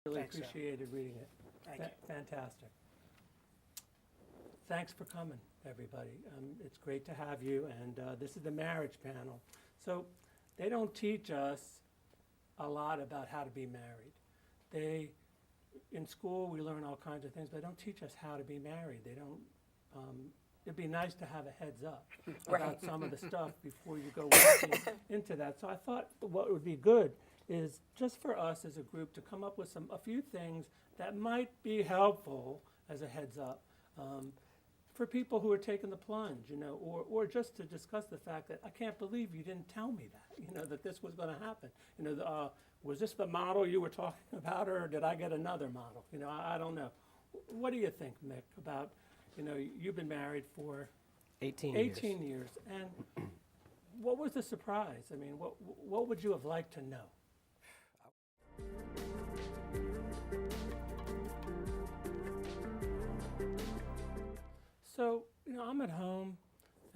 Really Thanks, sir. appreciated reading it. Thank you. Fantastic. Thanks for coming, everybody. It's great to have you, and this is the marriage panel. So they don't teach us a lot about how to be married. In school, we learn all kinds of things, but they don't teach us how to be married. They don't, it'd be nice to have a heads up about some of the stuff before you go walking into that. So I thought what would be good is just for us as a group to come up with a few things that might be helpful as a heads up for people who are taking the plunge, or just to discuss the fact that I can't believe you didn't tell me that, that this was going to happen. Was this the model you were talking about, or did I get another model? I don't know. What do you think, Mick, about, you've been married for 18 years, and what was the surprise? I mean, what would you have liked to know? So, I'm at home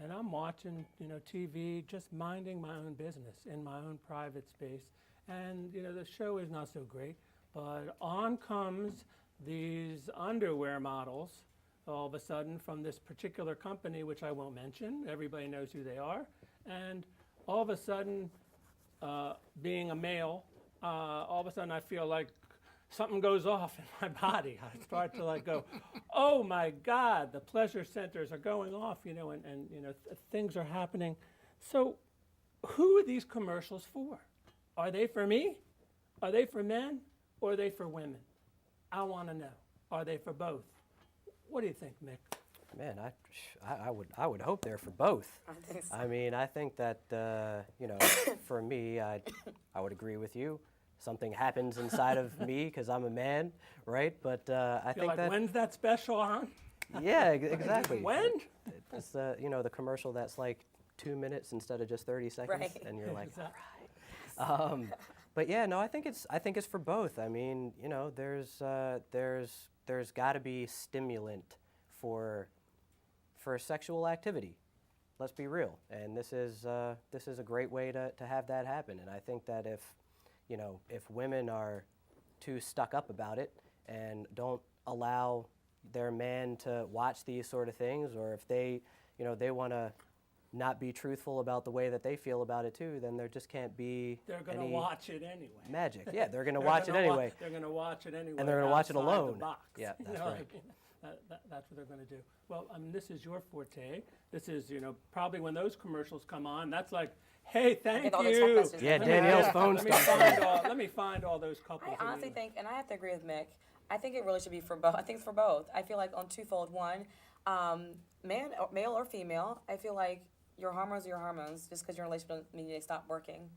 and I'm watching, TV, just minding my own business in my own private space. And, the show is not so great, but on comes these underwear models all of a sudden from this particular company, which I won't mention. Everybody knows who they are. And all of a sudden, being a male, all of a sudden I feel like something goes off in my body. I start to go, oh my God, the pleasure centers are going off, and things are happening. So who are these commercials for? Are they for me? Are they for men? Or are they for women? I want to know. Are they for both? What do you think, Mick? Man, I would hope they're for both. I think so. I mean, I think that for me, I would agree with you. Something happens inside of me because I'm a man, right? But I think that when's that special on? yeah, exactly. When? It's the commercial that's like 2 minutes instead of just 30 seconds, Right. and you're like, Exactly. all right. But yeah, no, I think it's for both. I mean, there's got to be stimulant for sexual activity. Let's be real, and this is a great way to have that happen. And I think that if women are too stuck up about it and don't allow their man to watch these sort of things, or if they want to not be truthful about the way that they feel about it too, then there just can't be They're going to any watch it anyway. magic. Yeah, they're going to watch it anyway. They're going to watch it anyway. And they're going to watch it outside alone. The box. Yeah, that's You know, right. That's what they're going to do. Well, this is your forte. This is, probably when those commercials come on, that's like, hey, thank get all the text you. messages. Yeah, Let me- Danielle's phone Let me stuff. let me find all those couples. I honestly think, and I have to agree with Mick, I think it really should be for both. I think it's for both. I feel like on twofold. One, male or female, I feel like your hormones are your hormones. Just because you're in a relationship doesn't mean they stop working.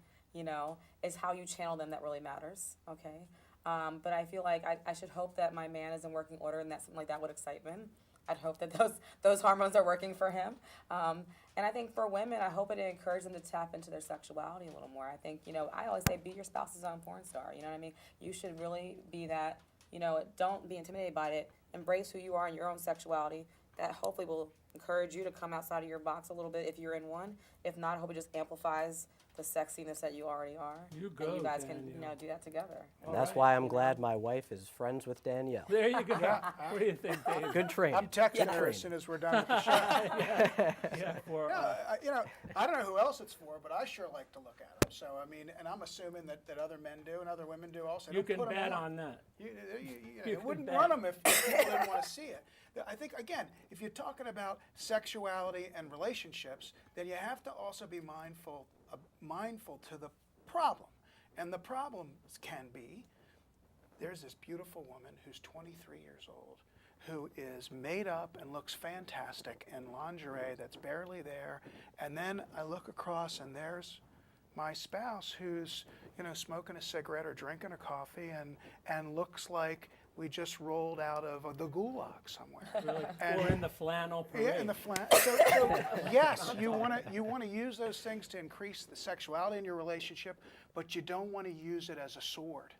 It's how you channel them that really matters. Okay. But I feel like I should hope that my man is in working order, and that something like that would excite men. I'd hope that those hormones are working for him. And I think for women, I hope it encourages them to tap into their sexuality a little more. I think, I always say be your spouse's own porn star. You know what I mean? You should really be that, don't be intimidated by it. Embrace who you are in your own sexuality. That hopefully will encourage you to come outside of your box a little bit if you're in one. If not, I hope it just amplifies the sexiness that you already are. You and go, you guys can, Danielle. do that together. And that's why I'm glad my wife is friends with Danielle. There you go. What do you think, Dave? Good training. I'm texting her Good as soon as we're done with the show. Yeah, for, I don't know who else it's for, but I sure like to look at them. So, I mean, and I'm assuming that other men do and other women do also. you Don't can put 'em bet on. on that. You You can wouldn't bet. run them if people didn't want to see it. I think, again, if you're talking about sexuality and relationships, then you have to also be mindful to the problem. And the problems can be, there's this beautiful woman who's 23 years old who is made up and looks fantastic in lingerie that's barely there. And then I look across and there's my spouse who's, smoking a cigarette or drinking a coffee and looks like we just rolled out of the gulag somewhere. Really, or in the flannel parade. Yeah, in the flat. So yes, you want to use those things to increase the sexuality in your relationship, but you don't want to use it as a sword.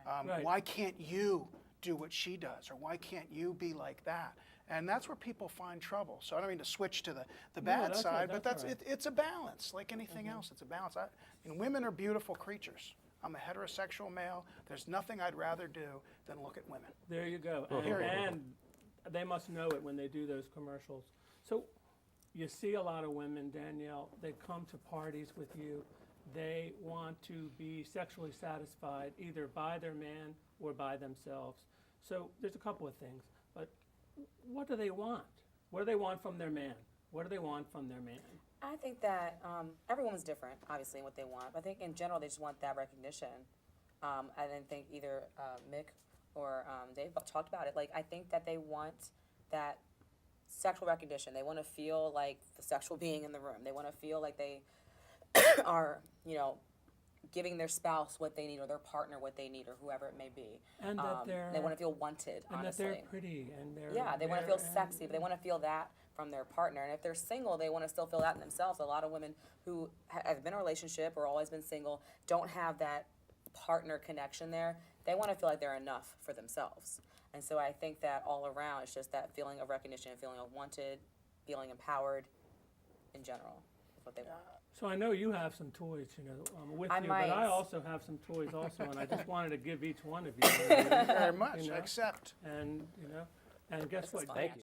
Right. Why can't you do what she does, or why can't you be like that? And that's where people find trouble. So I don't mean to switch to the bad that's side, right, but that's all right. it's a balance, like anything else. It's a balance. Women are beautiful creatures. I'm a heterosexual male. There's nothing I'd rather do than look at women. There you go. Period. And they must know it when they do those commercials. So you see a lot of women, Danielle, they come to parties with you. They want to be sexually satisfied either by their man or by themselves. So there's a couple of things. But what do they want? What do they want from their man? What do they want from their man? I think that every woman's different, obviously, in what they want. But I think in general, they just want that recognition. I didn't think either Mick or Dave talked about it. Like, I think that they want that sexual recognition. They want to feel like the sexual being in the room. They want to feel like they are, you know, giving their spouse what they need or their partner what they need or whoever it may be. And that they're they want to feel wanted, and honestly. that they're pretty and they're Yeah, they want to feel they're- sexy, but they want to feel that from their partner. And if they're single, they want to still feel that in themselves. A lot of women who have been in a relationship or always been single don't have that partner connection there. They want to feel like they're enough for themselves. And so I think that all around, it's just that feeling of recognition, feeling of wanted, feeling empowered in general is what they want. So I know you have some toys, you know, with I you, might. but I also have some toys also, and I just wanted to give each one of you. Very much. You know? Accept. And, you know, and guess what? Thank you.